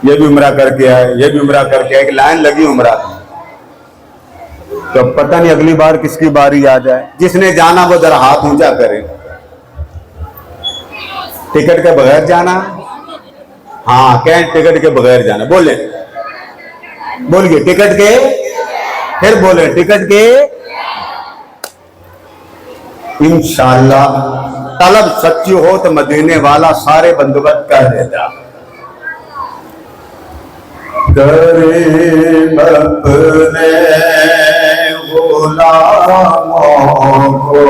یہ بھی عمرہ کر کے آئے، یہ بھی عمرہ کر کے آئے، کہ لائن لگی عمرہ کی۔ تو پتہ نہیں اگلی بار کس کی باری آ جائے۔ جس نے جانا وہ ذرا ہاتھ اونچا کرے۔ ٹکٹ کے بغیر جانا؟ ہاں کہیں ٹکٹ کے بغیر جانا، بولیں بولیے ٹکٹ کے، پھر بولیں ٹکٹ کے۔ انشاءاللہ طلب سچی ہو تو مدینے والا سارے بندوبست کر دیتا۔ کریم اپنے غلاموں کو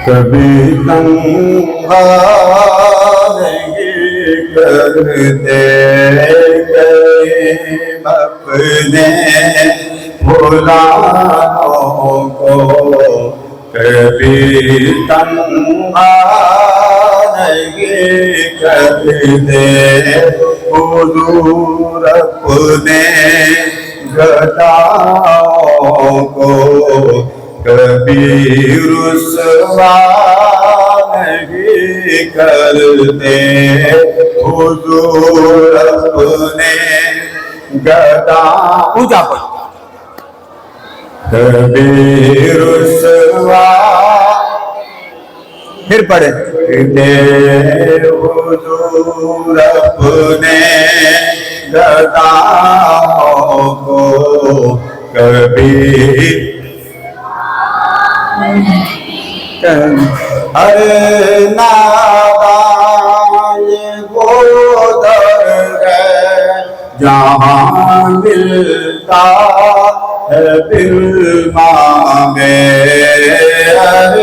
کبھی تنہا نہیں کرتے، کریم اپنے غلاموں کو کبھی تنہا نہیں کرتے، حضور اپنے گداؤں کو کبھی رسوا نہیں کرتے، حضور اپنے گداؤں کبھی رسوا، پھر پڑھے حضور اپنے گداؤں کو کبھی ہر نادان وہ در ہے جہاں ملتا ہے بالمانگے، ہر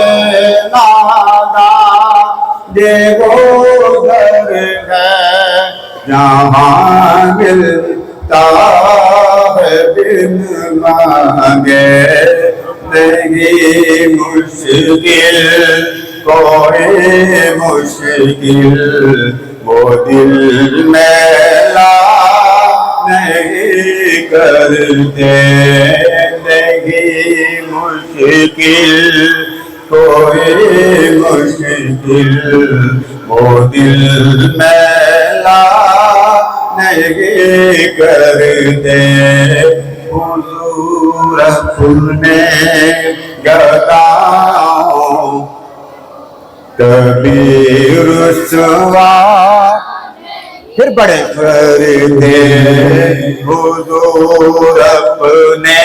نادان وہ در ہے جہاں ملتا ہے بالمانگے، نہیں مشکل کوئی مشکل وہ دل میں لا نہیں کرتے، نہیں مشکل کوئی مشکل وہ دل میں لا نہیں کرتے، حضور اپنے گداؤں کبھی رسوا، پھر پڑھیں کرتے، حضور اپنے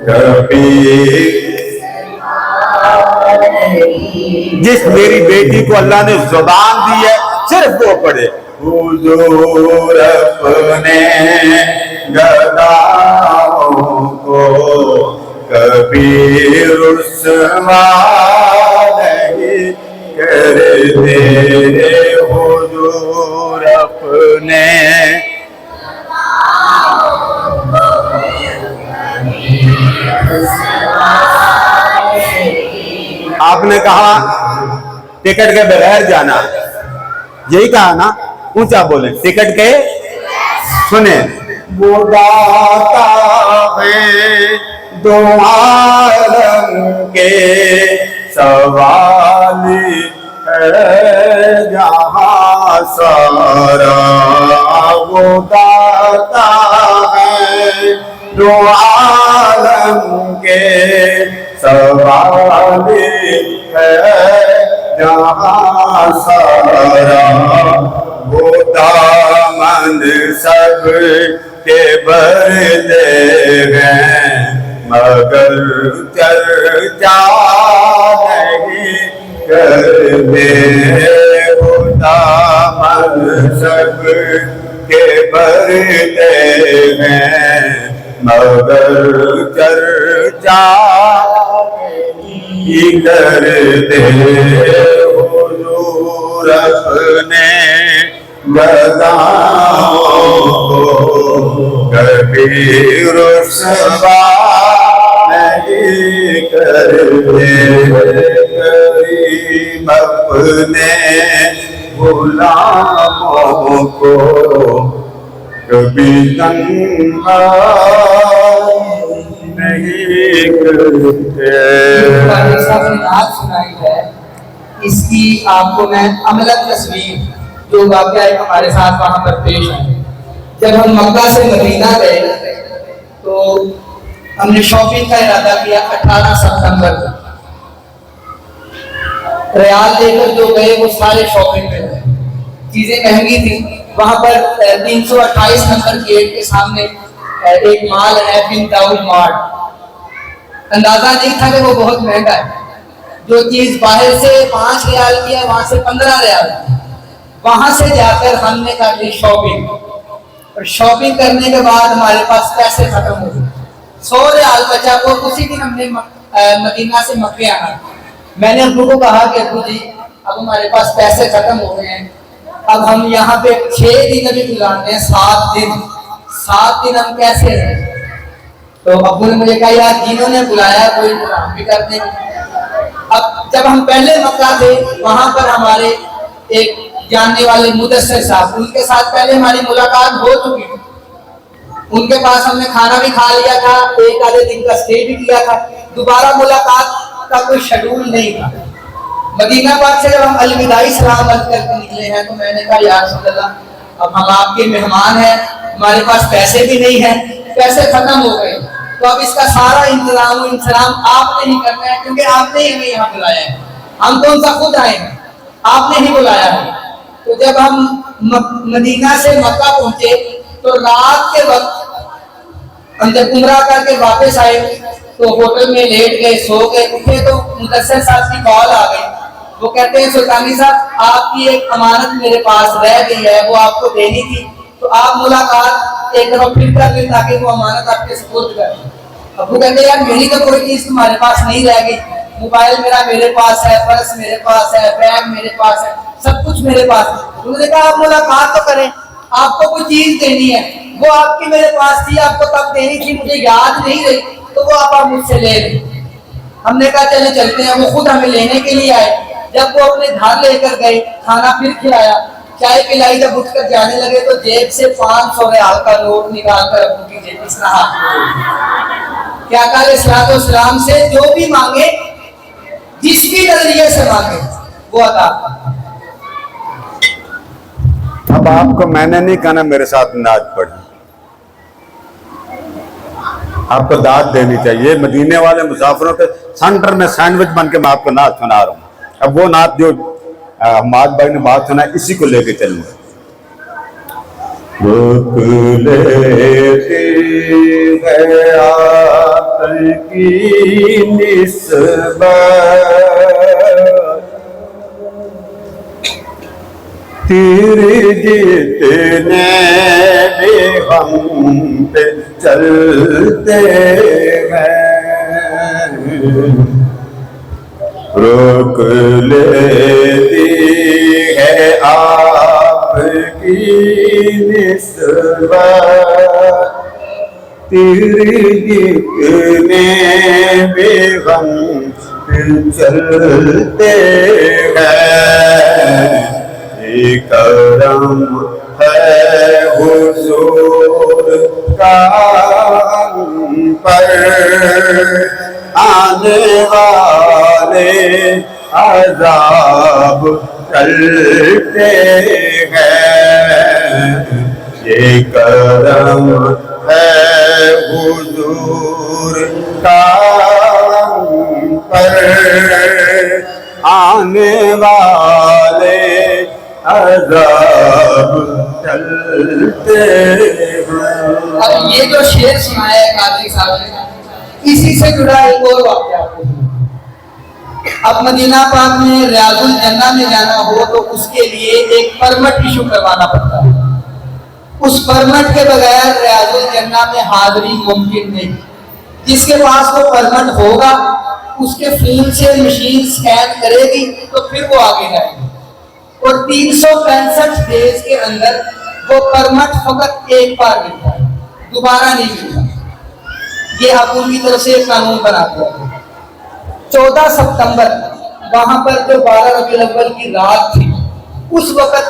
کبھی۔ جس میری بیٹی کو اللہ نے زبان دی ہے صرف وہ پڑھے، حضور اپنے گداؤں کو کبھی رسوا نہیں کرتے، حضور اپنے آپ نے کہا ٹکٹ کے بغیر جانا، یہی کہا نا، اونچا بولیں ٹکٹ کے۔ سنیں وہ داتا ہے دو عالم کے، سوالی ہے جہاں سارا، وہ داتا ہے دو عالم کے، سوالی ہے جہاں سارا، وہ دامن سب کے بھرتے ہیں مگر چرچا نہیں کرتے، وہ دامن سب کے بھرتے ہیں مگر چرچا نہیں کرتے، حضور اپنے گداؤں کو کبھی رسوا نہیں کرتے، کریم اپنے غلاموں کو کبھی تنہا نہیں کرتے۔ صاحب نے نعت سنائی ہے اس کی آپ کو میں عملاً تصویر جو واقعہ ہمارے ساتھ وہاں پر پیش ہے. جب ہم مکہ سے مدینہ گئے تو ہم نے شاپنگ کا ارادہ کیا 18 ستمبر کو. ریال لے کر جو گئے وہ سارے شاپنگ پہ گئے, چیزیں مہنگی تھیں. وہاں پر 328 نمبر گیٹ کے سامنے ایک مال ہے بن داؤد مارٹ. اندازہ نہیں تھا کہ وہ بہت مہنگا ہے. جو چیز باہر سے 5 ریال کی ہے وہاں سے 15 ریال. وہاں سے جا کر ہم نے کر لی شاپنگ, اور شاپنگ کرنے کے بعد ہمارے پاس پیسے ختم ہو گئے. 100 ریال بچا. وہ اسی دن ہم نے مدینہ سے مکے آنا. میں نے ابو کو کہا کہ ابو جی اب ہمارے پاس پیسے ختم ہو گئے ہیں, اب ہم یہاں پہ 6 دن ابھی گزارتے ہیں, 7 دن ہم کیسے رہیں. تو ابو نے مجھے کہا یار جنہوں نے بلایا کوئی انتظام بھی کر دیں. اب جب ہم پہلے مکہ تھے وہاں پر ہمارے ایک جاننے والے مدثر صاحب, ان کے ساتھ پہلے ہماری ملاقات ہو چکی تھی. ان کے پاس ہم نے کھانا بھی کھا لیا تھا, ایک آدھے دن کا اسٹے بھی کیا تھا. دوبارہ ملاقات کا کوئی شیڈول نہیں تھا. مدینہ پاک سے جب ہم الوداعی سلام عرض کر کے نکلے ہیں تو میں نے کہا یا رسول اللہ اب ہم آپ کے مہمان ہیں, ہمارے پاس پیسے بھی نہیں ہیں, پیسے ختم ہو گئے, تو اب اس کا سارا انتظام و انسلام آپ نے ہی کرنا ہے کیونکہ آپ نے ہی ہمیں یہاں بلایا ہے. ہم کون سا خود آئے ہیں, آپ نے ہی بلایا ہے. تو جب ہم مدینہ سے مکہ پہنچے تو رات کے وقت ہم جب عمرہ کر کے واپس آئے تو ہوٹل میں لیٹ گئے, سو گئے. اٹھے تو مدثر صاحب کی کال آ گئی. وہ کہتے ہیں سلطانی صاحب آپ کی ایک امانت میرے پاس رہ گئی ہے, وہ آپ کو دینی تھی, تو آپ ملاقات ایک دفعہ پھر کر لیں تاکہ وہ امانت آپ کے سپرد کر دیں. ابو کہتے ہیں یار میری تو کوئی چیز تمہارے پاس نہیں رہ گئی, موبائل میرا میرے پاس ہے, پرس میرے پاس ہے, بیگ میرے پاس ہے, سب کچھ میرے پاس ہے. انہوں نے کہا آپ ملاقات تو کریں, آپ کو کوئی چیز دینی ہے, وہ آپ کی میرے پاس تھی, آپ کو تب دینی تھی, مجھے یاد نہیں رہی, تو وہ آپ مجھ سے لے لیں. ہم نے کہا چلے چلتے ہیں. وہ خود ہمیں لینے کے لیے آئے. جب وہ اپنے گھر لے کر گئے, کھانا پھر کھلایا, چائے پلائی. جب اٹھ کر جانے لگے تو جیب سے 500 ریال کا نوٹ نکال کر ابو کی جیب اس طرح کیا کہا الصلوۃ والسلام سے جو بھی مانگے جس بھی نظریے سے مانگے وہ عطا. اب آپ کو میں نے نہیں کہنا میرے ساتھ نعت پڑھی, آپ کو داد دینی چاہیے. مدینے والے مسافروں کے سینٹر میں سینڈوچ بن کے میں آپ کو نعت سنا رہا ہوں. اب وہ نعت جو حماد بھائی نے بات سنا اسی کو لے کے چلوں گا. روک لیتی ہے آپ کی نسبت تیرے جتنے بھی ہم پہ چلتے ہیں, روک لیتی ہے آپ کی نسبت تیرے جتنے بھی ہم پہ چلتے ہیں. کرم ہے حضور کا ہم پر آنے والے عذاب ٹلتے ہیں. یہ کرم ہے حضور کا ہم پر آنے والے عذاب چلتے ہیں. اب یہ جو شعر سنایا ہے قادری صاحب نے, اسی سے جڑا ایک اور واقعہ آپ کو. اب مدینہ پاک میں ریاض الجنہ میں جانا ہو تو اس کے لیے ایک پرمٹ ایشو کروانا پڑتا ہے. اس پرمٹ کے بغیر ریاض الجنہ میں حاضری ممکن نہیں. جس کے پاس وہ پرمٹ ہوگا اس کے فون سے مشین سکین کرے گی تو پھر وہ آگے جائے گی. اور 365 ڈیز کے اندر وہ پرمٹ فقط ایک بار ملتا ہے, دوبارہ نہیں ملتا. یہ حکومت کی طرف سے ایک قانون بنا دیا. 14 ستمبر وہاں پر جو 12 ربیع الاول کی رات تھی, اس وقت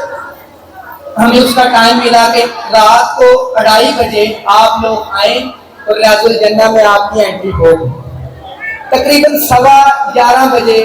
ہمیں اس کا ٹائم ملا کہ رات کو 2:30 بجے آپ لوگ آئیں اور ریاض الجنہ میں آپ کی انٹری ہوگی. تقریباً 11:15 بجے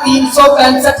365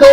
2